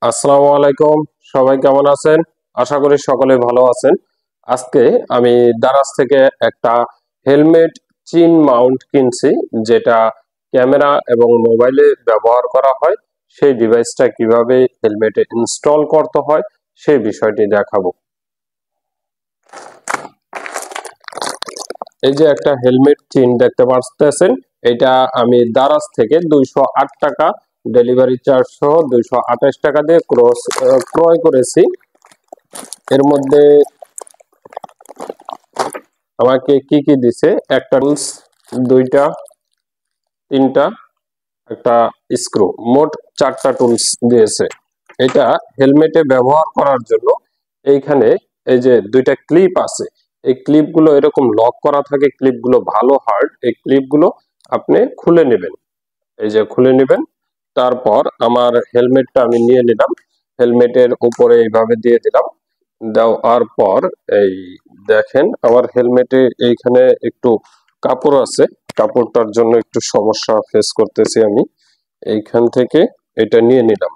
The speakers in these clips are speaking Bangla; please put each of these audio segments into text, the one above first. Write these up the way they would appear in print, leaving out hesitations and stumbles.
আসসালামু আলাইকুম। সবাই কেমন আছেন? আশা করি সকলে ভালো আছেন। আজকে আমি দারাজ থেকে একটা হেলমেট চিন মাউন্ট কিনছি, যেটা ক্যামেরা এবং মোবাইলে ব্যবহার করা হয়। সেই ডিভাইসটা কিভাবে হেলমেটে ইনস্টল করতে হয় সেই বিষয়টি দেখাবো। এই যে একটা হেলমেট চিন দেখতে পাচ্ছেন, এটা আমি দারাজ থেকে 208 টাকা ডেলিভারি চার্জ সহ 228 টাকা দিয়ে ক্রয় করেছি। এর মধ্যে আমাকে কি কি দিছে, একটা টুলস, দুইটা, তিনটা, একটা স্ক্রু, মোট 4টা টুলস দিয়েছে। এটা হেলমেটে ব্যবহার করার জন্য এইখানে এই যে দুইটা ক্লিপ আছে, এই ক্লিপগুলো এরকম লক করা থাকে, ক্লিপগুলো ভালো হার্ড। এই ক্লিপগুলো আপনি খুলে নেবেন, এই যে খুলে নেবেন। তারপর আমার হেলমেটটা আমি নিয়ে নিলাম, হেলমেটের উপরে এইভাবে দিয়ে দিলাম। দেওয়ার পর এই দেখেন আমার হেলমেটে এইখানে একটু কাপড় আছে, কাপড়টার জন্য একটু সমস্যা ফেস করতেছি আমি। এইখান থেকে এটা নিয়ে নিলাম,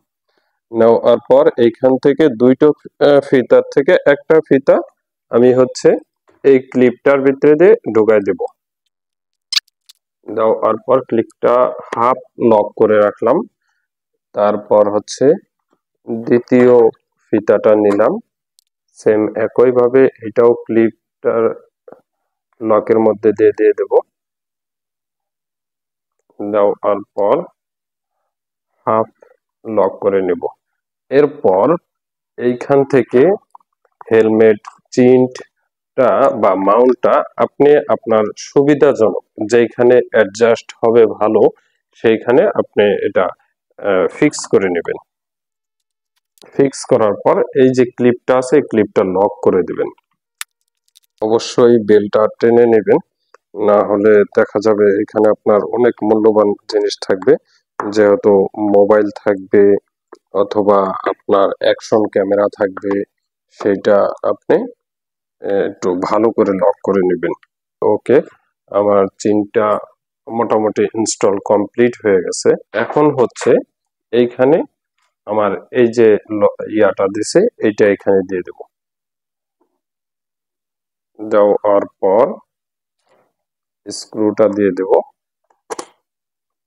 নেওয়ার পর এইখান থেকে দুইটো ফিতার থেকে একটা ফিতা আমি এই ক্লিপটার ভিতরে দিয়ে ঢুকাই দেব। দেওয়ার পর ক্লিপটা হাফ লক করে রাখলাম। তারপর দ্বিতীয় ফিতাটা নিলাম, সেম একই ভাবে এটাও ক্লিপটার লকের মধ্যে দিয়ে দিয়ে দেব। দেওয়ার পর হাফ লক করে নেব। এরপর এইখান থেকে হেলমেট চিনটা বা মাউন্টটা আপনি আপনার সুবিধাজনক যেখানে অ্যাডজাস্ট হবে ভালো, সেইখানে আপনি এটা ফিক্স করে নেবেন। ফিক্স করার পর এই যে ক্লিপটা আছে, এই ক্লিপটা লক করে দিবেন। অবশ্যই বেলটা টেনে নেবেন, না হলে দেখা যাবে এখানে আপনার অনেক মূল্যবান জিনিস থাকবে, যেহেতু মোবাইল থাকবে অথবা আপনার অ্যাকশন ক্যামেরা থাকবে, সেটা আপনি একটু ভালো করে লক করে নেবেন। ওকে, আমার চিনটা মোটামুটি ইনস্টল কমপ্লিট হয়ে গেছে। এখন এইখানে আমার এই যে ইয়াটা দিছে, এইটা এখানে দিয়ে দেব। দেওয়ার পর স্ক্রুটা দিয়ে দেব।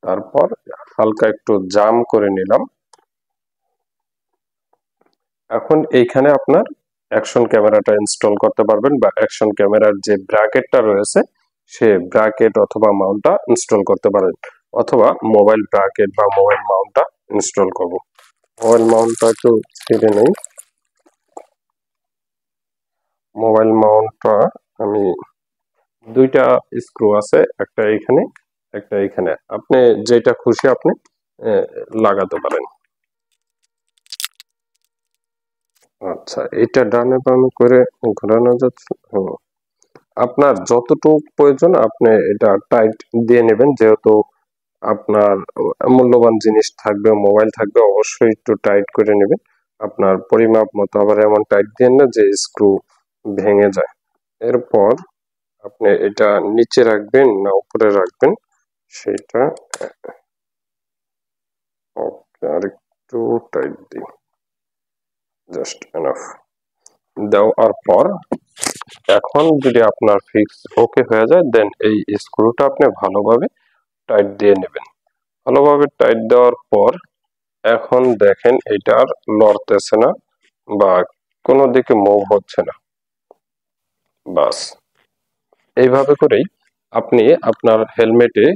তারপর হালকা একটু জাম করে নিলাম। এখন এইখানে আপনার অ্যাকশন ক্যামেরাটা ইনস্টল করতে পারবেন, বা অ্যাকশন ক্যামেরার যে ব্র্যাকেটটা রয়েছে সে ব্র্যাকেট অথবা মাউন্টটা ইনস্টল করতে পারেন, অথবা মোবাইল ব্র্যাকেট বা মোবাইল মাউন্টটা ইনস্টল করব। মোবাইল মাউন্টটা একটু ছিঁড়ে নেই। মোবাইল মাউন্টটা আমি দুইটা স্ক্রু আছে, একটা এখানে একটা এখানে, আপনি যেটা খুশি আপনি লাগাতে পারেন। আচ্ছা, এটা ডানে বামে করে ঘোরানো যাচ্ছে। আপনার যতটুকু প্রয়োজন আপনি এটা টাইট দিয়ে নেবেন, যেহেতু আপনার মূল্যবান জিনিস থাকবে, মোবাইল থাকবে, অবশ্যই একটু টাইট করে নেবেন আপনার পরিমাপ মতো। আবার এমন টাইট দিয়ে না যে স্ক্রু ভেঙে যায়। এরপর আপনি এটা নিচে রাখবেন না উপরে রাখবেন সেটা। ওকে, আর একটু টাইট দিই, জাস্ট এনাফ। দেওয়ার পর এখন যদি আপনার ফিক্স ওকে হয়ে যায়, দেন এই স্ক্রুটা আপনি ভালোভাবে টাইট দিয়ে নেবেন। ভালোভাবে টাইট দেওয়ার পর এখন দেখেন এটা আর লড়তেছে না বা কোনো দিকে মুভ হচ্ছে না। বাস, এইভাবে করেই আপনি আপনার হেলমেটে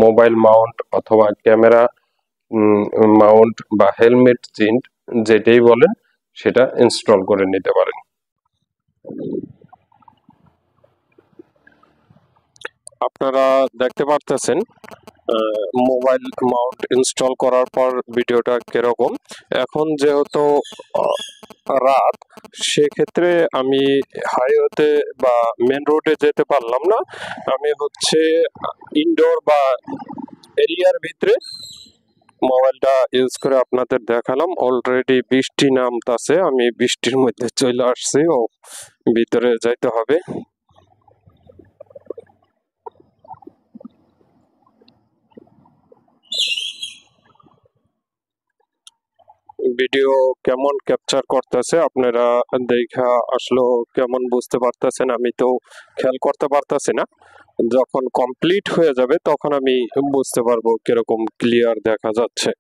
মোবাইল মাউন্ট অথবা ক্যামেরা মাউন্ট বা হেলমেট চিন্ট যেটাই বলেন সেটা ইনস্টল করে নিতে পারেন। আপনারা দেখতে পারতেছেন মোবাইল মাউন্ট ইনস্টল করার পর ভিডিওটা কিরকম। এখন যেহেতু রাত, সেক্ষেত্রে আমি হাইওয়েতে বা মেন রোডে যেতে পারলাম না। আমি ইনডোর বা এরিয়ার ভিতরে মোবাইলটা ইউজ করে আপনাদের দেখালাম। অলরেডি বৃষ্টি নামতাছে, আমি বৃষ্টির মধ্যে চলে আসছি ও ভিতরে যাইতে হবে। ভিডিও কেমন ক্যাপচার করতেছে আপনারা দেখা আসলো কেমন বুঝতে পারতেছেন, আমি তো খেয়াল করতে পারতেছি না। যখন কমপ্লিট হয়ে যাবে তখন আমি বুঝতে পারবো কিরকম ক্লিয়ার দেখা যাচ্ছে।